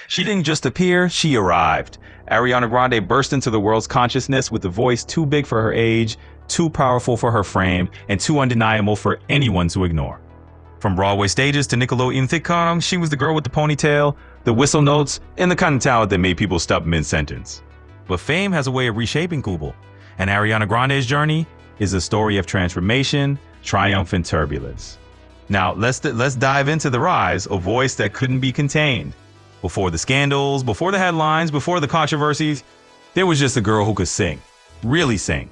She didn't just appear, she arrived. Ariana Grande burst into the world's consciousness with a voice too big for her age, too powerful for her frame, and too undeniable for anyone to ignore. From Broadway stages to Nickelodeon sitcoms, she was the girl with the ponytail, the whistle notes, and the kind of talent that made people stop mid-sentence. But fame has a way of reshaping people, and Ariana Grande's journey is a story of transformation, triumph, and turbulence. Now, let's dive into the rise of a voice that couldn't be contained. Before the scandals, before the headlines, before the controversies, there was just a girl who could sing, really sing.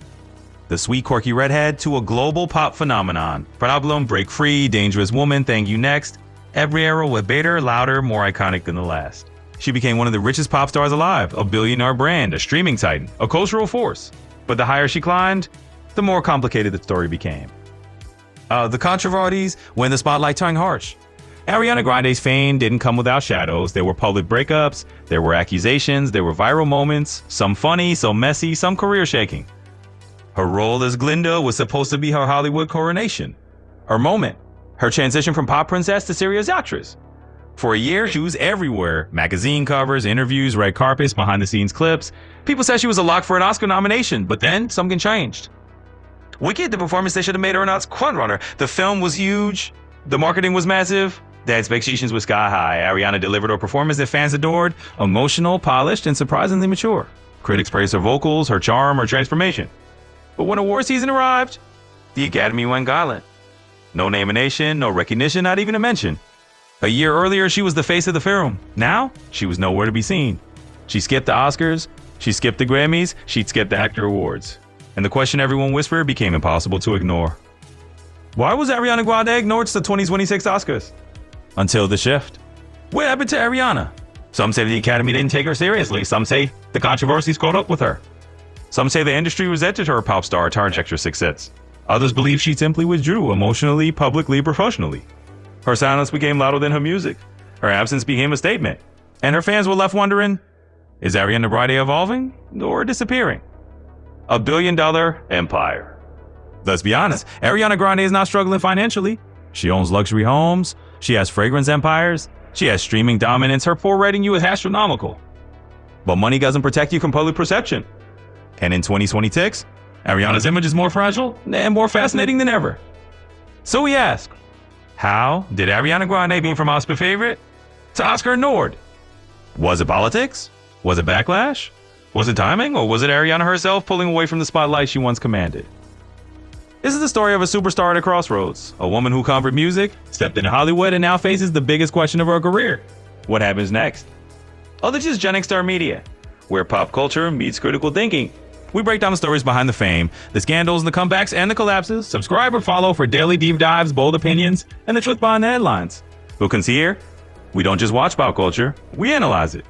The sweet, quirky redhead to a global pop phenomenon. Problem, Break Free, Dangerous Woman, Thank You Next. Every era was better, louder, more iconic than the last. She became one of the richest pop stars alive, a billionaire brand, a streaming titan, a cultural force. But the higher she climbed, the more complicated the story became. The controversies when the spotlight turned harsh. Ariana Grande's fame didn't come without shadows. There were public breakups, there were accusations, there were viral moments, some funny, some messy, some career-shaking. Her role as Glinda was supposed to be her Hollywood coronation. Her moment, her transition from pop princess to serious actress. For a year, she was everywhere. Magazine covers, interviews, red carpets, behind-the-scenes clips. People said she was a lock for an Oscar nomination, but then something changed. Wicked, the performance they should have made her an Oscar frontrunner. The film was huge. The marketing was massive. The expectations were sky high. Ariana delivered a performance that fans adored, emotional, polished, and surprisingly mature. Critics praised her vocals, her charm, her transformation. But when award season arrived, the Academy went silent. No nomination, no recognition, not even a mention. A year earlier, she was the face of the film. Now, she was nowhere to be seen. She skipped the Oscars, she skipped the Grammys, she'd skipped the Actor Awards. And the question everyone whispered became impossible to ignore. Why was Ariana Grande ignored to the 2026 Oscars? Until the shift. What happened to Ariana? Some say the Academy didn't take her seriously. Some say the controversies caught up with her. Some say the industry resented her pop star turned extra success. Others believe she simply withdrew emotionally, publicly, professionally. Her silence became louder than her music. Her absence became a statement. And her fans were left wondering, is Ariana Grande evolving or disappearing? A billion-dollar empire. Let's be honest, Ariana Grande is not struggling financially. She owns luxury homes. She has fragrance empires. She has streaming dominance. Her poor rating is astronomical. But money doesn't protect you from public perception. And in 2026, Ariana's image is more fragile and more fascinating than ever. So we ask, how did Ariana Grande be from Oscar favorite to Oscar ignored? Was it politics? Was it backlash? Was it timing? Or was it Ariana herself pulling away from the spotlight she once commanded? This is the story of a superstar at a crossroads, a woman who covered music, stepped into Hollywood, and now faces the biggest question of her career. What happens next? Oh, this is Genextar Media, where pop culture meets critical thinking. We break down the stories behind the fame, the scandals, the comebacks, and the collapses. Subscribe or follow for daily deep dives, bold opinions, and the truth behind the headlines. Because here, we don't just watch pop culture, we analyze it.